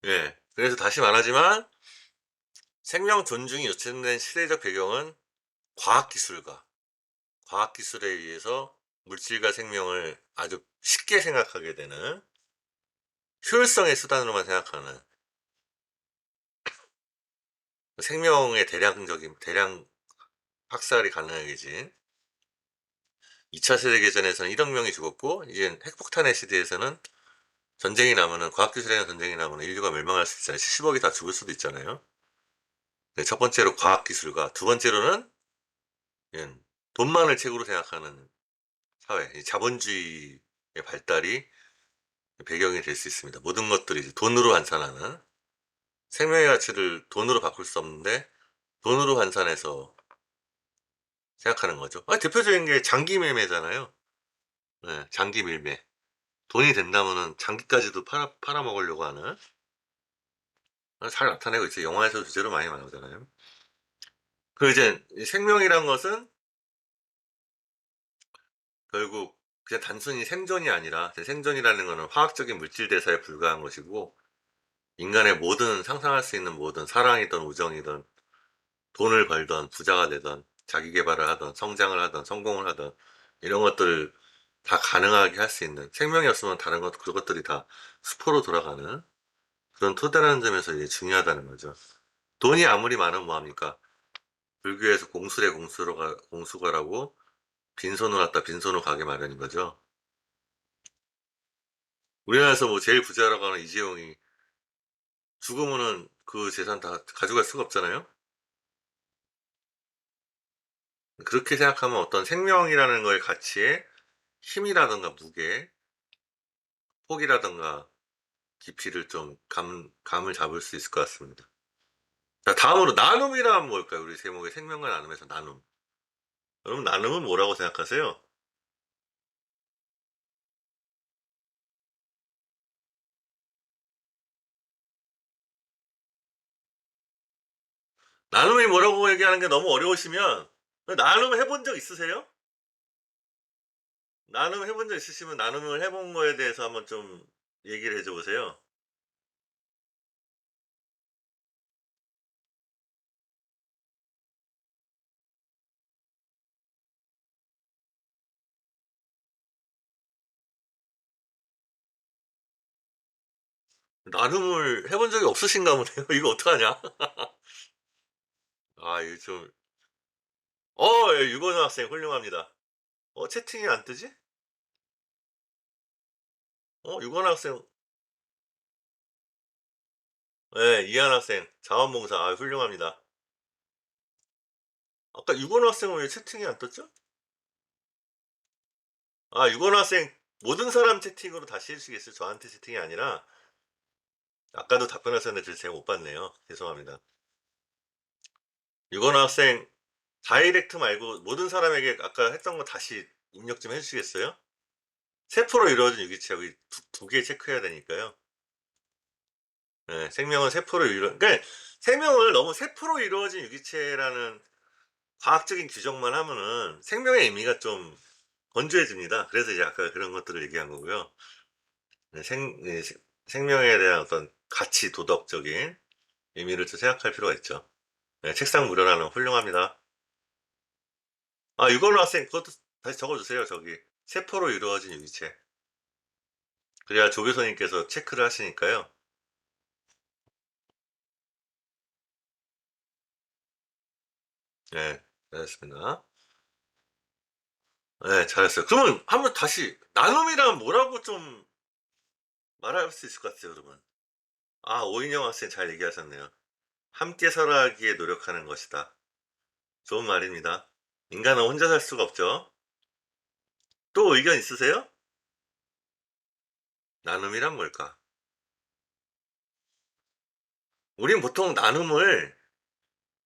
예. 그래서 다시 말하지만 생명 존중이 요청된 시대적 배경은 과학기술과 과학기술에 의해서 물질과 생명을 아주 쉽게 생각하게 되는 효율성의 수단으로만 생각하는 생명의 대량 학살이 가능해진 2차 세계대전에서는 1억 명이 죽었고 이제 핵폭탄의 시대에서는 전쟁이 나면은 과학기술에 의한 전쟁이 나면은 인류가 멸망할 수 있잖아요. 70억이 다 죽을 수도 있잖아요. 네, 첫 번째로 과학기술과 두 번째로는 예, 돈만을 최고로 생각하는 사회, 이 자본주의의 발달이 배경이 될 수 있습니다. 모든 것들이 이제 돈으로 환산하는 생명의 가치를 돈으로 바꿀 수 없는데 돈으로 환산해서 생각하는 거죠. 대표적인 게 장기 매매잖아요. 네, 장기 밀매. 돈이 된다면은 장기까지도 팔아먹으려고 하는 잘 나타내고 있어요. 영화에서 주제로 많이 나오잖아요. 그 이제 생명이란 것은 결국 그냥 단순히 생존이 아니라 생존이라는 것은 화학적인 물질 대사에 불과한 것이고 인간의 모든 상상할 수 있는 모든 사랑이든 우정이든 돈을 벌던 부자가 되던 자기 개발을 하던 성장을 하던 성공을 하던 이런 것들을 다 가능하게 할 수 있는 생명이 없으면 다른 것 그것들이 다 수포로 돌아가는 그런 토대라는 점에서 이제 중요하다는 거죠. 돈이 아무리 많으면 뭐합니까? 불교에서 공수래 공수가라고 빈손으로 왔다 빈손으로 가게 마련인 거죠. 우리나라에서 뭐 제일 부자라고 하는 이재용이 죽으면은 그 재산 다 가져갈 수가 없잖아요. 그렇게 생각하면 어떤 생명이라는 거의 가치에 힘이라든가 무게, 폭이라든가 깊이를 좀 감을 잡을 수 있을 것 같습니다. 자, 다음으로 나눔이란 뭘까요? 우리 제목의 생명과 나눔에서 나눔. 여러분, 나눔은 뭐라고 생각하세요? 나눔이 뭐라고 얘기하는 게 너무 어려우시면 나눔 해본 적 있으세요? 나눔 해본 적 있으시면 나눔을 해본 거에 대해서 한번 좀 얘기를 해줘 보세요. 나눔을 해본 적이 없으신가 보네요. 이거 어떡하냐? 아, 이거 좀, 예, 유고등 학생 훌륭합니다. 채팅이 안 뜨지? 유고등 학생, 예, 이한 학생, 자원봉사, 훌륭합니다. 아까 유고등 학생은 왜 채팅이 안 떴죠? 유고등 학생, 모든 사람 채팅으로 다시 해주시겠어요? 저한테 채팅이 아니라, 아까도 답변하셨는데 제가 못 봤네요. 죄송합니다. 유고등 학생, 다이렉트 말고 모든 사람에게 아까 했던 거 다시 입력 좀 해주시겠어요? 세포로 이루어진 유기체 여기 두 개 체크해야 되니까요. 네, 생명은 세포로 그러니까 생명을 너무 세포로 이루어진 유기체라는 과학적인 규정만 하면은 생명의 의미가 좀 건조해집니다. 그래서 이제 아까 그런 것들을 얘기한 거고요. 네, 생명에 대한 어떤 가치, 도덕적인 의미를 좀 생각할 필요가 있죠. 네, 책상 무료라는 훌륭합니다. 유건우 학생 그것도 다시 적어주세요. 저기 세포로 이루어진 유기체. 그래야 조교수님께서 체크를 하시니까요. 네, 알겠습니다. 네, 잘했어요. 그러면 한번 다시 나눔이란 뭐라고 좀 말할 수 있을 것 같아요, 여러분. 오인영 학생 잘 얘기하셨네요. 함께 살아가기에 노력하는 것이다. 좋은 말입니다. 인간은 혼자 살 수가 없죠. 또 의견 있으세요? 나눔이란 뭘까? 우린 보통 나눔을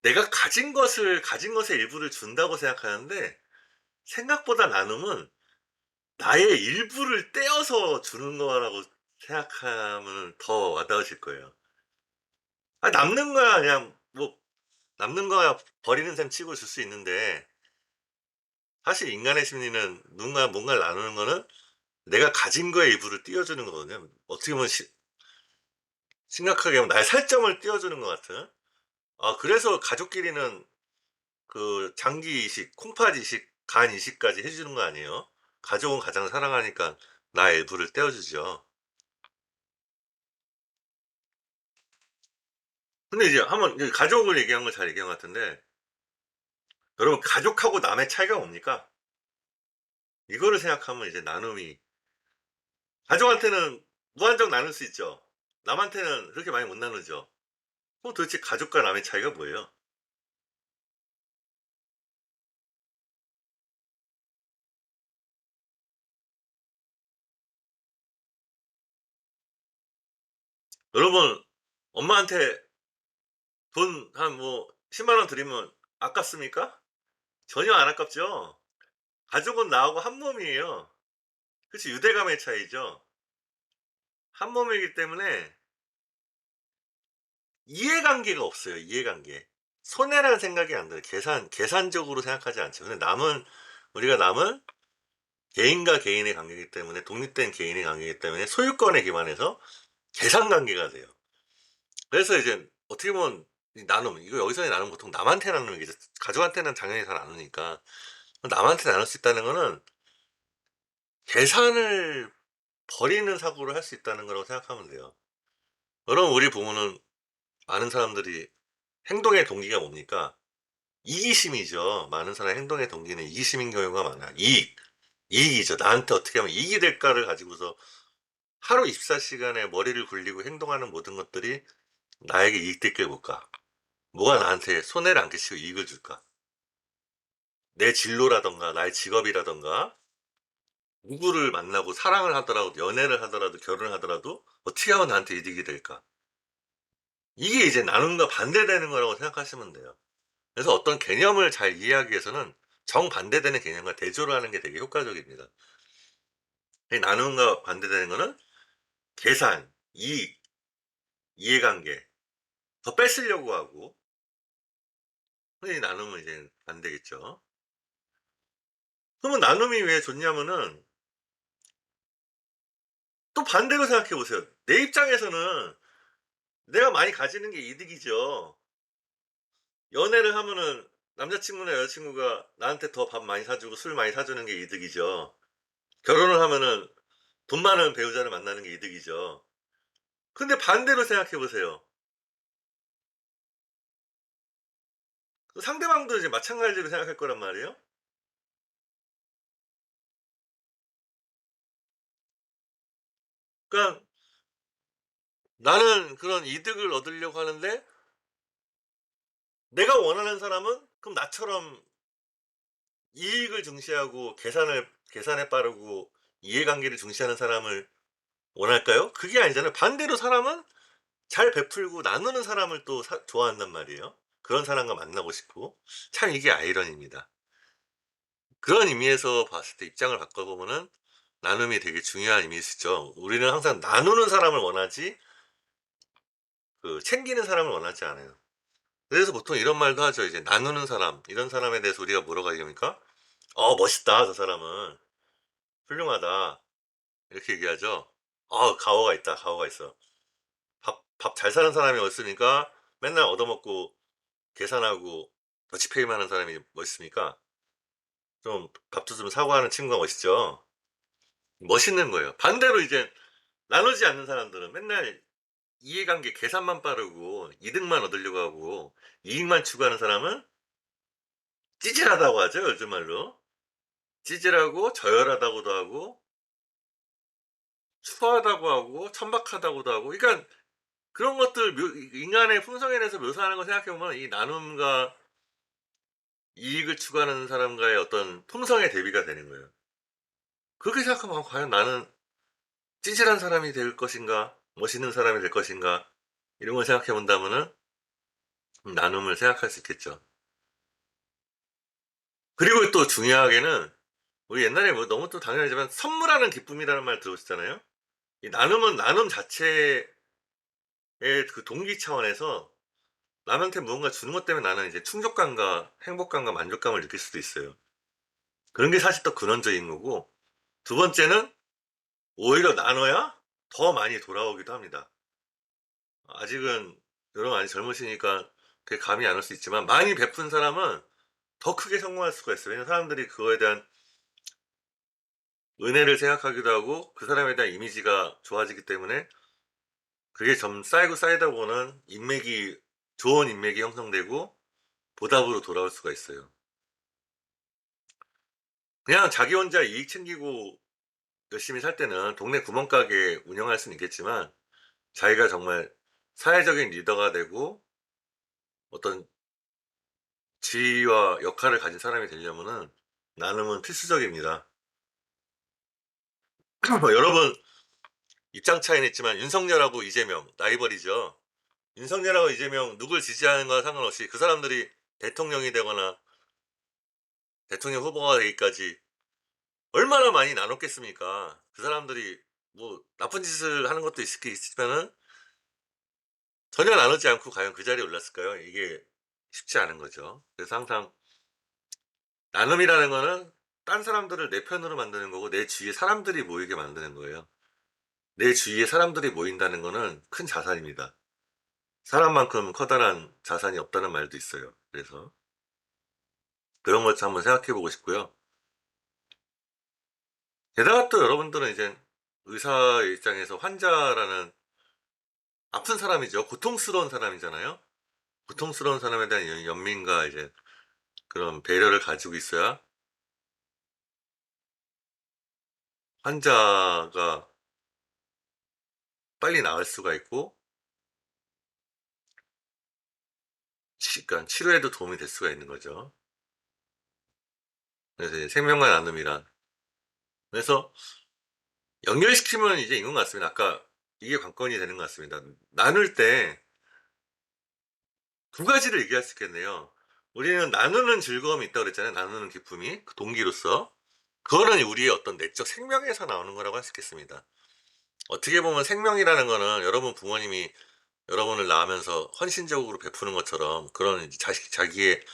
내가 가진 것의 일부를 준다고 생각하는데, 생각보다 나눔은 나의 일부를 떼어서 주는 거라고 생각하면 더 와닿으실 거예요. 남는 거야, 그냥, 뭐, 남는 거야 버리는 셈 치고 줄 수 있는데, 사실 인간의 심리는 누군가 뭔가를 나누는 거는 내가 가진 거에 일부를 띄워주는 거거든요. 어떻게 보면 심각하게 하면 나의 살점을 띄워주는 것 같은. 아 그래서 가족끼리는 그 장기 이식, 콩팥 이식, 간 이식까지 해 주는 거 아니에요? 가족은 가장 사랑하니까 나의 일부를 떼어 주죠. 근데 이제 한번 이제 가족을 얘기한 걸 잘 얘기한 것 같은데 여러분 가족하고 남의 차이가 뭡니까? 이거를 생각하면 이제 나눔이 가족한테는 무한정 나눌 수 있죠. 남한테는 그렇게 많이 못 나누죠. 그럼 도대체 가족과 남의 차이가 뭐예요? 여러분 엄마한테 돈 한 뭐 10만 원 드리면 아깝습니까? 전혀 안 아깝죠. 가족은 나하고 한 몸이에요. 그치 유대감의 차이죠. 한 몸이기 때문에 이해관계가 없어요, 이해관계. 손해라는 생각이 안 들어요. 계산적으로 생각하지 않죠. 근데 우리가 남은 개인과 개인의 관계이기 때문에 독립된 개인의 관계이기 때문에 소유권에 기반해서 계산 관계가 돼요. 그래서 이제 어떻게 보면 이 나눔 이거 여기서의 나눔 보통 남한테 나누는 게 가족한테는 당연히 잘 나누니까 남한테 나눌 수 있다는 거는 계산을 버리는 사고를 할 수 있다는 거라고 생각하면 돼요. 여러분 우리 부모는 많은 사람들이 행동의 동기가 뭡니까? 이기심이죠. 많은 사람의 행동의 동기는 이기심인 경우가 많아요. 이익이죠. 나한테 어떻게 하면 이익이 될까를 가지고서 하루 24시간에 머리를 굴리고 행동하는 모든 것들이 나에게 이익될 게 뭘까? 뭐가 나한테 손해를 안 끼치고 이익을 줄까? 내 진로라던가 나의 직업이라던가 누구를 만나고 사랑을 하더라도 연애를 하더라도 결혼을 하더라도 어떻게 하면 나한테 이득이 될까? 이게 이제 나눔과 반대되는 거라고 생각하시면 돼요. 그래서 어떤 개념을 잘 이해하기 위해서는 정반대되는 개념과 대조를 하는 게 되게 효과적입니다. 이 나눔과 반대되는 거는 계산, 이익, 이해관계 더 뺏으려고 하고 이 나눔은 이제 안 되겠죠. 그러면 나눔이 왜 좋냐면은 또 반대로 생각해 보세요. 내 입장에서는 내가 많이 가지는 게 이득이죠. 연애를 하면은 남자친구나 여자친구가 나한테 더 밥 많이 사주고 술 많이 사주는 게 이득이죠. 결혼을 하면은 돈 많은 배우자를 만나는 게 이득이죠. 근데 반대로 생각해 보세요. 그 상대방도 이제 마찬가지로 생각할 거란 말이에요. 그러니까 나는 그런 이득을 얻으려고 하는데 내가 원하는 사람은 그럼 나처럼 이익을 중시하고 계산에 빠르고 이해관계를 중시하는 사람을 원할까요? 그게 아니잖아요. 반대로 사람은 잘 베풀고 나누는 사람을 또 좋아한단 말이에요. 그런 사람과 만나고 싶고. 참 이게 아이러니입니다. 그런 의미에서 봤을 때 입장을 바꿔보면은 나눔이 되게 중요한 의미시죠. 우리는 항상 나누는 사람을 원하지 그 챙기는 사람을 원하지 않아요. 그래서 보통 이런 말도 하죠. 이제 나누는 사람, 이런 사람에 대해서 우리가 뭐라고 얘기합니까? 멋있다, 저 사람은. 훌륭하다. 이렇게 얘기하죠. 가오가 있다, 가오가 있어. 밥 잘 사는 사람이 멋있으니까 맨날 얻어먹고 계산하고 더치페이만 하는 사람이 멋있습니까? 좀 밥도 좀 사고 하는 친구가 멋있죠. 멋있는 거예요. 반대로 이제 나누지 않는 사람들은 맨날 이해관계 계산만 빠르고 이득만 얻으려고 하고 이익만 추구하는 사람은 찌질하다고 하죠, 요즘 말로. 찌질하고 저열하다고도 하고 추하다고 하고 천박하다고도 하고 그러니까 그런 것들 인간의 품성에 대해서 묘사하는 거 생각해 보면 이 나눔과 이익을 추구하는 사람과의 어떤 품성의 대비가 되는 거예요. 그렇게 생각하면 과연 나는 찌질한 사람이 될 것인가? 멋있는 사람이 될 것인가? 이런 걸 생각해 본다면은 나눔을 생각할 수 있겠죠. 그리고 또 중요하게는 우리 옛날에 뭐 너무 또 당연하지만 선물하는 기쁨이라는 말 들어보셨잖아요. 이 나눔은 나눔 자체의 그 동기 차원에서 남한테 무언가 주는 것 때문에 나는 이제 충족감과 행복감과 만족감을 느낄 수도 있어요. 그런 게 사실 더 근원적인 거고 두 번째는 오히려 나눠야 더 많이 돌아오기도 합니다. 아직은 여러분 아직 젊으시니까 그게 감이 안 올 수 있지만 많이 베푼 사람은 더 크게 성공할 수가 있어요. 왜냐면 사람들이 그거에 대한 은혜를 생각하기도 하고 그 사람에 대한 이미지가 좋아지기 때문에 그게 점 쌓이고 쌓이다 보면 인맥이 좋은 인맥이 형성되고 보답으로 돌아올 수가 있어요. 그냥 자기 혼자 이익 챙기고 열심히 살 때는 동네 구멍가게 운영할 수는 있겠지만 자기가 정말 사회적인 리더가 되고 어떤 지위와 역할을 가진 사람이 되려면은 나눔은 필수적입니다. 여러분 입장 차이는 있지만 윤석열하고 이재명 라이벌이죠. 윤석열하고 이재명 누굴 지지하는 거와 상관없이 그 사람들이 대통령이 되거나 대통령 후보가 되기까지 얼마나 많이 나눴겠습니까? 그 사람들이 뭐 나쁜 짓을 하는 것도 있겠지만은 전혀 나누지 않고 과연 그 자리에 올랐을까요? 이게 쉽지 않은 거죠. 그래서 항상 나눔이라는 거는 딴 사람들을 내 편으로 만드는 거고 내 주위에 사람들이 모이게 만드는 거예요. 내 주위에 사람들이 모인다는 거는 큰 자산입니다. 사람만큼 커다란 자산이 없다는 말도 있어요. 그래서 그런 것도 한번 생각해 보고 싶고요. 게다가 또 여러분들은 이제 의사의 입장에서 환자라는 아픈 사람이죠. 고통스러운 사람이잖아요. 고통스러운 사람에 대한 연민과 이제 그런 배려를 가지고 있어야 환자가 빨리 나을 수가 있고, 그러니까 치료에도 도움이 될 수가 있는 거죠. 그래서 이제 생명과 나눔이란. 그래서 연결시키면 이제 이건 것 같습니다. 아까 이게 관건이 되는 것 같습니다. 나눌 때 두 가지를 얘기할 수 있겠네요. 우리는 나누는 즐거움이 있다고 그랬잖아요. 나누는 기쁨이. 그 동기로서. 그거는 우리의 어떤 내적 생명에서 나오는 거라고 할 수 있겠습니다. 어떻게 보면 생명이라는 거는 여러분 부모님이 여러분을 낳으면서 헌신적으로 베푸는 것처럼 그런 이제 자기의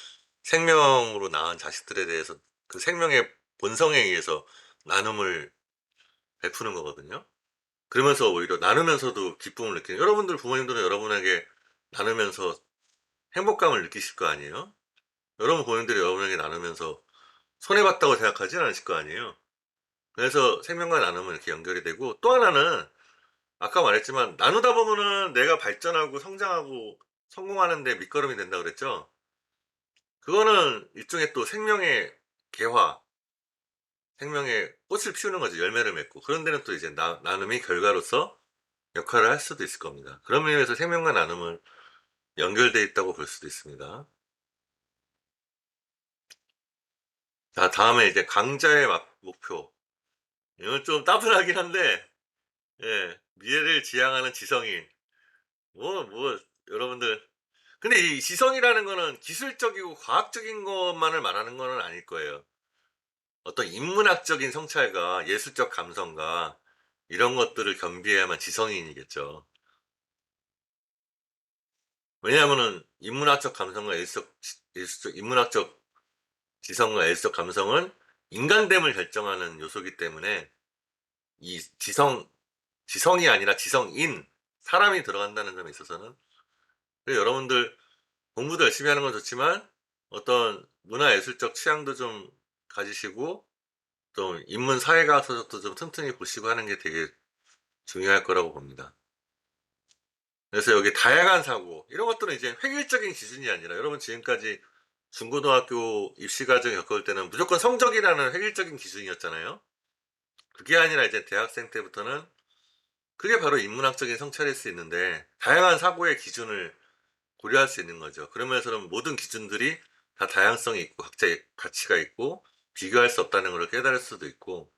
생명으로 낳은 자식들에 대해서 그 생명의 본성에 의해서 나눔을 베푸는 거거든요. 그러면서 오히려 나누면서도 기쁨을 느끼는, 여러분들 부모님들은 여러분에게 나누면서 행복감을 느끼실 거 아니에요? 여러분 부모님들이 여러분에게 나누면서 손해봤다고 생각하진 않으실 거 아니에요? 그래서 생명과 나눔은 이렇게 연결이 되고, 또 하나는 아까 말했지만 나누다 보면은 내가 발전하고 성장하고 성공하는 데 밑거름이 된다 그랬죠. 그거는 일종의 또 생명의 개화, 생명의 꽃을 피우는 거죠. 열매를 맺고. 그런 데는 또 이제 나눔이 결과로서 역할을 할 수도 있을 겁니다. 그런 의미에서 생명과 나눔은 연결되어 있다고 볼 수도 있습니다. 자, 다음에 이제 강자의 목표. 이건 좀 따분하긴 한데, 예, 미래를 지향하는 지성인. 여러분들. 근데 이 지성이라는 거는 기술적이고 과학적인 것만을 말하는 거는 아닐 거예요. 어떤 인문학적인 성찰과 예술적 감성과 이런 것들을 겸비해야만 지성인이겠죠. 왜냐하면은 인문학적 감성과 인문학적 지성과 예술적 감성은 인간됨을 결정하는 요소이기 때문에 이 지성이 아니라 지성인, 사람이 들어간다는 점에 있어서는, 그래서 여러분들 공부도 열심히 하는 건 좋지만 어떤 문화예술적 취향도 좀 가지시고 좀 인문 사회과학서적도 좀 틈틈이 보시고 하는 게 되게 중요할 거라고 봅니다. 그래서 여기 다양한 사고 이런 것들은 이제 획일적인 기준이 아니라, 여러분 지금까지 중고등학교 입시 과정 겪을 때는 무조건 성적이라는 획일적인 기준이었잖아요. 그게 아니라 이제 대학생 때부터는 그게 바로 인문학적인 성찰일 수 있는데 다양한 사고의 기준을 고려할 수 있는 거죠. 그러면서는 모든 기준들이 다 다양성이 있고 각자의 가치가 있고 비교할 수 없다는 걸 깨달을 수도 있고,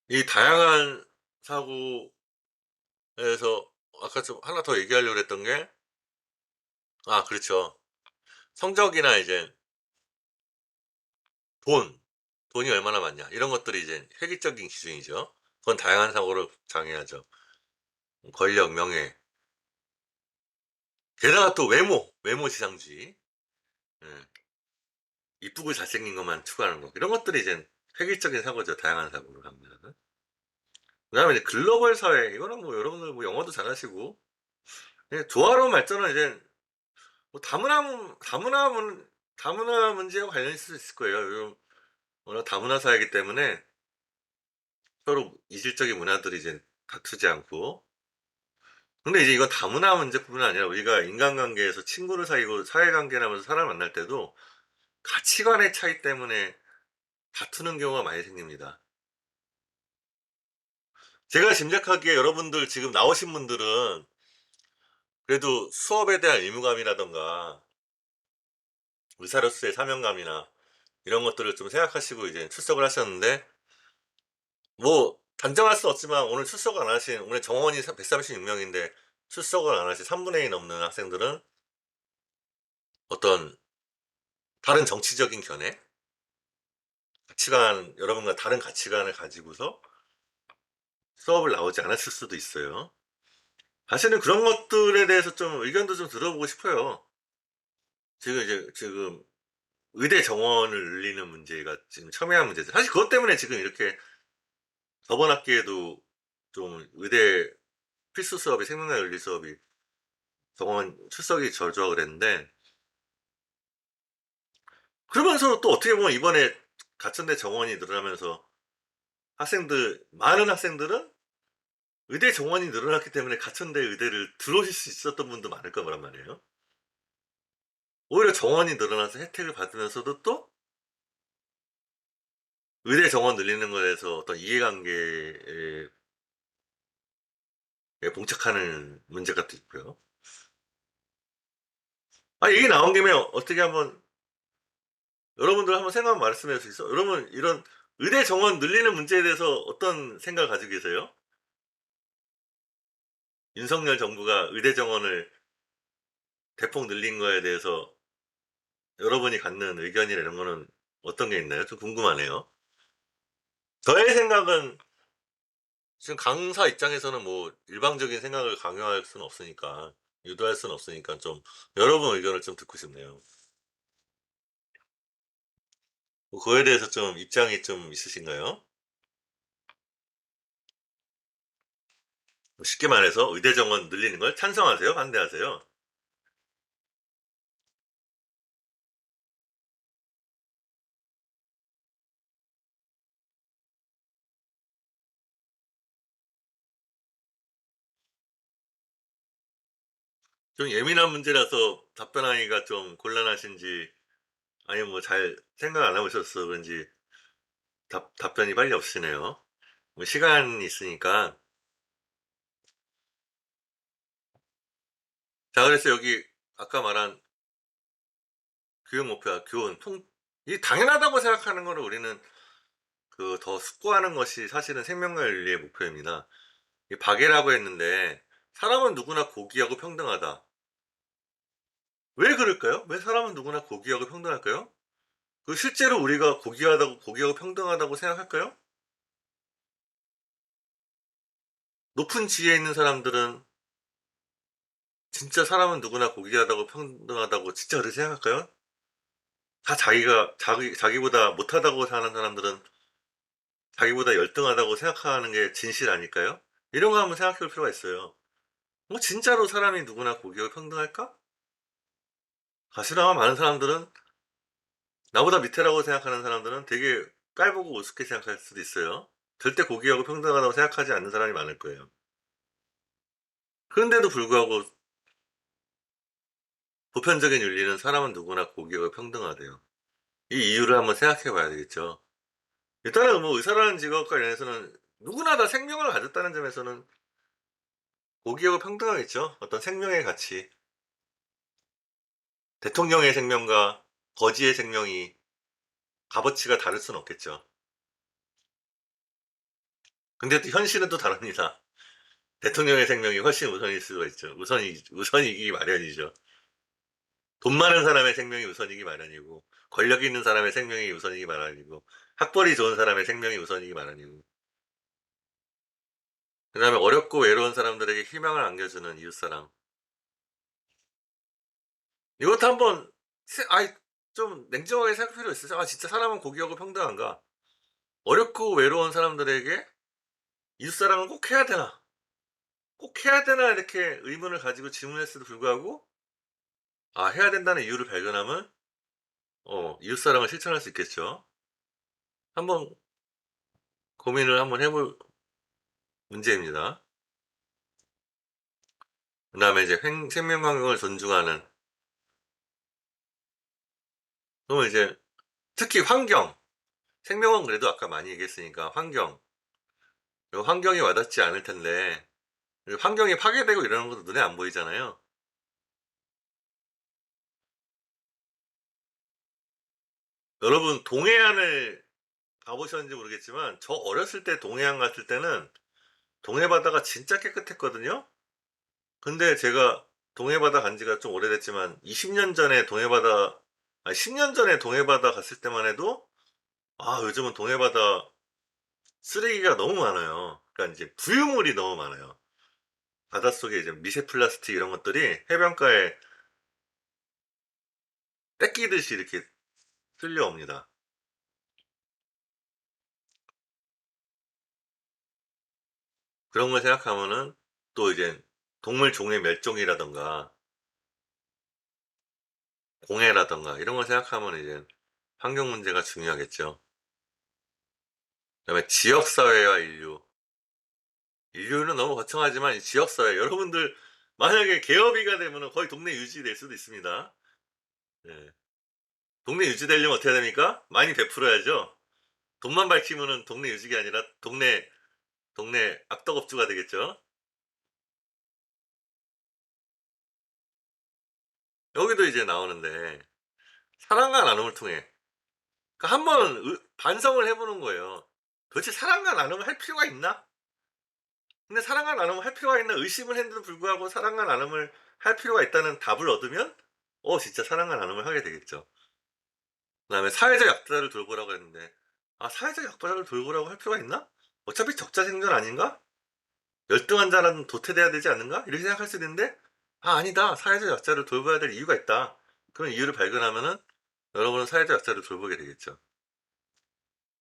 이 다양한 사고에서 아까 좀 하나 더 얘기하려고 했던 게, 아, 그렇죠. 성적이나 이제 돈, 돈이 얼마나 많냐 이런 것들이 이제 획일적인 기준이죠. 그건 다양한 사고를 장애하죠. 권력, 명예, 게다가 또 외모 지상주의, 예, 이쁘고 잘생긴 것만 추구하는 거, 이런 것들이 이제 획일적인 사고죠. 다양한 사고를 하면. 그다음에 이제 글로벌 사회, 이거는 뭐 여러분들 뭐 영어도 잘하시고, 예, 조화로운 발전은 이제 뭐 다문화 문제와 관련이 있을 수 있을 거예요. 요즘 워낙 다문화 사회이기 때문에 서로 이질적인 문화들이 이제 다투지 않고. 근데 이제 이건 다문화 문제뿐만 아니라 우리가 인간관계에서 친구를 사귀고 사회관계를 하면서 사람을 만날 때도 가치관의 차이 때문에 다투는 경우가 많이 생깁니다. 제가 짐작하기에 여러분들 지금 나오신 분들은 그래도 수업에 대한 의무감이라든가 의사로서의 사명감이나 이런 것들을 좀 생각하시고 이제 출석을 하셨는데, 뭐 단정할 수 없지만 오늘 출석 안 하신, 오늘 정원이 136 명인데 출석을 안 하신 3분의 2 넘는 학생들은 어떤 다른 정치적인 견해, 가치관, 여러분과 다른 가치관을 가지고서 수업을 나오지 않았을 수도 있어요. 사실은 그런 것들에 대해서 좀 의견도 좀 들어보고 싶어요. 지금 의대 정원을 늘리는 문제가 지금 첨예한 문제죠. 사실 그것 때문에 지금 이렇게 저번 학기에도 좀 의대 필수 수업이 생명력 윤리 수업이 정원 출석이 저조하고 그랬는데, 그러면서 또 어떻게 보면 이번에 가천대 정원이 늘어나면서 많은 학생들은 의대 정원이 늘어났기 때문에 가천대 의대를 들어오실 수 있었던 분도 많을 거란 말이에요. 오히려 정원이 늘어나서 혜택을 받으면서도 또 의대 정원 늘리는 거에 대해서 어떤 이해관계에 봉착하는 문제가 또 있고요. 얘기 나온 김에 어떻게 한번 여러분들 한번 생각 말씀해 줄 수 있어? 여러분, 이런 의대 정원 늘리는 문제에 대해서 어떤 생각을 가지고 계세요? 윤석열 정부가 의대 정원을 대폭 늘린 거에 대해서 여러분이 갖는 의견이나 이런 거는 어떤 게 있나요? 좀 궁금하네요. 저의 생각은, 지금 강사 입장에서는 뭐 일방적인 생각을 강요할 수는 없으니까, 유도할 수는 없으니까 좀 여러분 의견을 좀 듣고 싶네요. 뭐 그거에 대해서 좀 입장이 좀 있으신가요? 뭐 쉽게 말해서 의대 정원 늘리는 걸 찬성하세요? 반대하세요? 좀 예민한 문제라서 답변하기가 좀 곤란하신지, 아니면 뭐 잘 생각 안 해보셔서 그런지 답변이 빨리 없으시네요. 뭐 시간이 있으니까. 자, 그래서 여기 아까 말한 교육 목표와 교훈, 이 당연하다고 생각하는 거를 우리는 그 더 숙고하는 것이 사실은 생명과 윤리의 목표입니다. 이 박애라고 했는데, 사람은 누구나 고귀하고 평등하다. 왜 그럴까요? 왜 사람은 누구나 고귀하고 평등할까요? 그 실제로 우리가 고귀하고 평등하다고 생각할까요? 높은 지위에 있는 사람들은 진짜 사람은 누구나 고귀하다고 평등하다고 진짜 그렇게 생각할까요? 다 자기보다 못하다고 사는 사람들은 자기보다 열등하다고 생각하는 게 진실 아닐까요? 이런 거 한번 생각해 볼 필요가 있어요. 뭐 진짜로 사람이 누구나 고귀하고 평등할까? 가시나 많은 사람들은, 나보다 밑에라고 생각하는 사람들은 되게 깔보고 우습게 생각할 수도 있어요. 절대 고귀하고 평등하다고 생각하지 않는 사람이 많을 거예요. 그런데도 불구하고 보편적인 윤리는 사람은 누구나 고귀하고 평등하대요. 이 이유를 한번 생각해 봐야 되겠죠. 일단은 뭐 의사라는 직업과 관련해서는 누구나 다 생명을 가졌다는 점에서는 고귀하고 평등하겠죠. 어떤 생명의 가치, 대통령의 생명과 거지의 생명이 값어치가 다를 수는 없겠죠. 근데 또 현실은 또 다릅니다. 대통령의 생명이 훨씬 우선일 수가 있죠. 우선이기 마련이죠. 돈 많은 사람의 생명이 우선이기 마련이고, 권력 있는 사람의 생명이 우선이기 마련이고, 학벌이 좋은 사람의 생명이 우선이기 마련이고, 그 다음에 어렵고 외로운 사람들에게 희망을 안겨주는 이웃사랑. 이것도 한번, 좀 냉정하게 생각할 필요 있어요. 진짜 사람은 고귀하고 평등한가? 어렵고 외로운 사람들에게 이웃사랑은 꼭 해야 되나? 꼭 해야 되나?' 이렇게 의문을 가지고 질문했음에도 불구하고 해야 된다는 이유를 발견하면 이웃사랑을 실천할 수 있겠죠. 한번 고민을 한번 해볼 문제입니다. 그다음에 이제 생명 환경을 존중하는, 그러면 이제 특히 환경, 생명은 그래도 아까 많이 얘기했으니까 환경, 요 환경이 와닿지 않을 텐데 그 환경이 파괴되고 이러는 것도 눈에 안 보이잖아요. 여러분 동해안을 가 보셨는지 모르겠지만 저 어렸을 때 동해안 갔을 때는 동해 바다가 진짜 깨끗했거든요. 근데 제가 동해 바다 간 지가 좀 오래됐지만 20년 전에 동해 바다, 아니 10년 전에 동해 바다 갔을 때만 해도 요즘은 동해 바다 쓰레기가 너무 많아요. 그러니까 인제 부유물이 너무 많아요. 바닷속에 이제 미세 플라스틱 이런 것들이 해변가에 떼끼듯이 이렇게 쓸려옵니다. 그런 걸 생각하면은 또 이제 동물 종의 멸종이라든가 공해라든가 이런 걸 생각하면 이제 환경 문제가 중요하겠죠. 그다음에 지역 사회와 인류. 인류는 너무 거창하지만 이 지역 사회, 여러분들 만약에 계엄이가 되면은 거의 동네 유지될 수도 있습니다. 예. 동네 유지되려면 어떻게 해야 됩니까? 많이 베풀어야죠. 돈만 밝히면은 동네 유지가 아니라 동네 악덕업주가 되겠죠. 여기도 이제 나오는데 사랑과 나눔을 통해, 그러니까 한번 반성을 해 보는 거예요. '도대체 사랑과 나눔을 할 필요가 있나?' 근데 사랑과 나눔을 할 필요가 있나 의심을 했는데도 불구하고 사랑과 나눔을 할 필요가 있다는 답을 얻으면 진짜 사랑과 나눔을 하게 되겠죠. 그다음에 사회적 약자를 돌보라고 했는데 '사회적 약자를 돌보라고 할 필요가 있나? 어차피 적자생존 아닌가? 열등한 자는 도태돼야 되지 않는가?' 이렇게 생각할 수 있는데 '아니다. 사회적 약자를 돌봐야 될 이유가 있다.' 그런 이유를 발견하면은 여러분은 사회적 약자를 돌보게 되겠죠.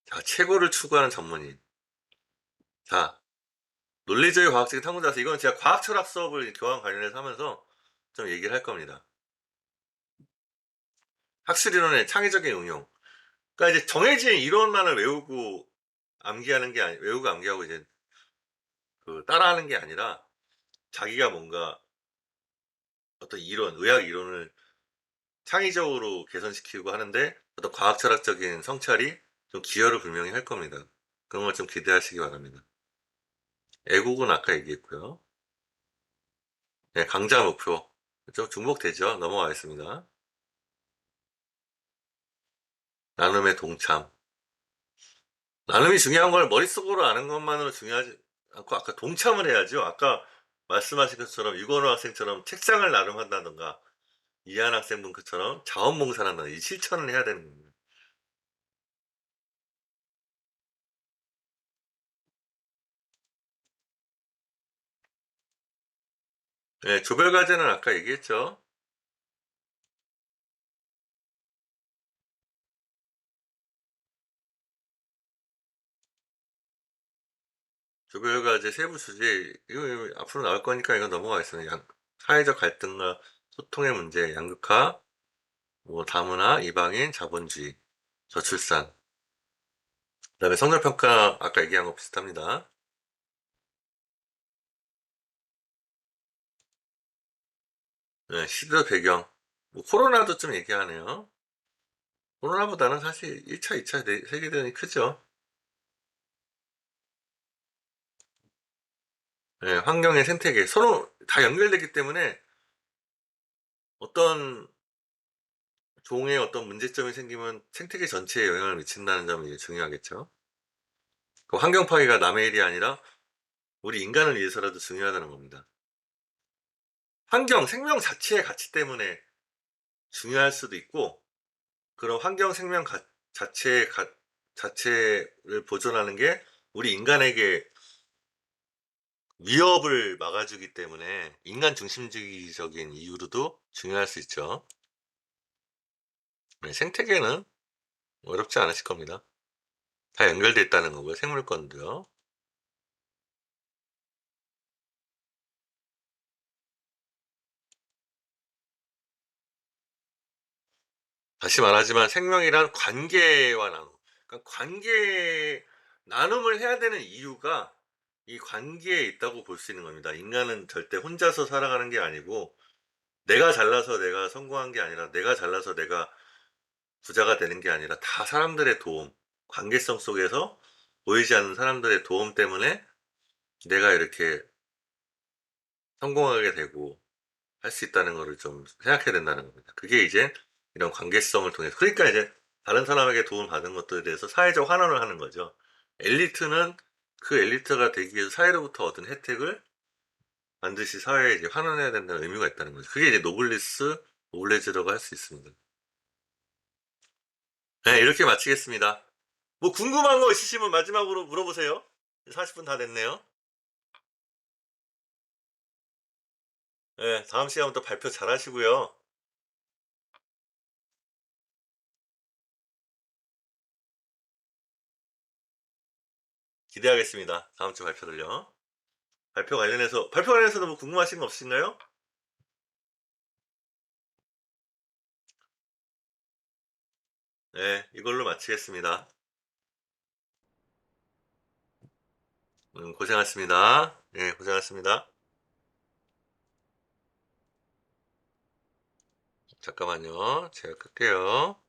자, 최고를 추구하는 전문인. 자, 논리적인 과학적인 탐구자서, 이건 제가 과학 철학 수업을 교환 관련해서 하면서 좀 얘기를 할 겁니다. 학술 이론의 창의적인 응용. 그러니까 이제 정해진 이론만을 외우고 암기하고 이제 따라하는 게 아니라 자기가 뭔가 어떤 의학 이론을 창의적으로 개선시키고 하는데 어떤 과학 철학적인 성찰이 좀 기여를 분명히 할 겁니다. 그런 걸 좀 기대하시기 바랍니다. 애국은 아까 얘기했고요. 네, 강자 목표. 좀 중복되죠. 넘어가겠습니다. 나눔의 동참. 나눔이 중요한 걸 머릿속으로 아는 것만으로 중요하지 않고 아까 동참을 해야죠. 아까 말씀하신 것처럼 유건호 학생처럼 책상을 나눔한다든가 이한 학생분 것처럼 자원봉사를 한다든가 이 실천을 해야 되는 겁니다. 네, 조별 과제는 아까 얘기했죠. 조별 과제 세부 주제 이거 앞으로 나올 거니까 이거 넘어가겠습니다. 사회적 갈등과 소통의 문제, 양극화, 뭐 다문화, 이방인, 자본주의, 저출산. 그다음에 성적평가 아까 얘기한 거 비슷합니다. 네, 시대 배경. 뭐 코로나도 좀 얘기하네요. 코로나보다는 사실 1 차, 2차 세계대전이 크죠. 예, 환경의 생태계 서로 다 연결되기 때문에 어떤 종의 어떤 문제점이 생기면 생태계 전체에 영향을 미친다는 점이 이제 중요하겠죠. 그 환경 파괴가 남의 일이 아니라 우리 인간을 위해서라도 중요하다는 겁니다. 환경, 생명 자체의 가치 때문에 중요할 수도 있고, 그런 환경 생명 자체를 보존하는 게 우리 인간에게 위협을 막아주기 때문에 인간 중심주의적인 이유로도 중요할 수 있죠. 네, 생태계는 어렵지 않으실 겁니다. 다 연결돼 있다는 거고요. 생물권도요. 다시 말하지만 생명이란 관계와 나눔. 그러니까 관계 나눔을 해야 되는 이유가 이 관계에 있다고 볼 수 있는 겁니다. 인간은 절대 혼자서 살아가는 게 아니고 내가 잘나서 내가 성공한 게 아니라 내가 잘나서 내가 부자가 되는 게 아니라 다 사람들의 도움, 관계성 속에서 보이지 않는 사람들의 도움 때문에 내가 이렇게 성공하게 되고 할 수 있다는 거를 좀 생각해야 된다는 겁니다. 그게 이제 이런 관계성을 통해서 그러니까 이제 다른 사람에게 도움을 받은 것들에 대해서 사회적 환원을 하는 거죠. 엘리트는 그 엘리트가 되기 위해서 사회로부터 얻은 혜택을 반드시 사회에 이제 환원해야 된다는 의미가 있다는 거죠. 그게 이제 노블리스, 노블레즈라고 할 수 있습니다. 네, 이렇게 마치겠습니다. 뭐 궁금한 거 있으시면 마지막으로 물어보세요. 40분 다 됐네요. 네, 다음 시간부터 발표 잘 하시고요. 기대하겠습니다. 다음 주 발표를요. 발표 관련해서도 뭐 궁금하신 거 없으신가요? 네, 이걸로 마치겠습니다. 고생하셨습니다. 네, 고생하셨습니다. 잠깐만요. 제가 끌게요.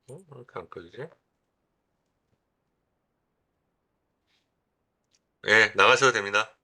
왜 이렇게 안 끌리지? 네, 나가셔도 됩니다.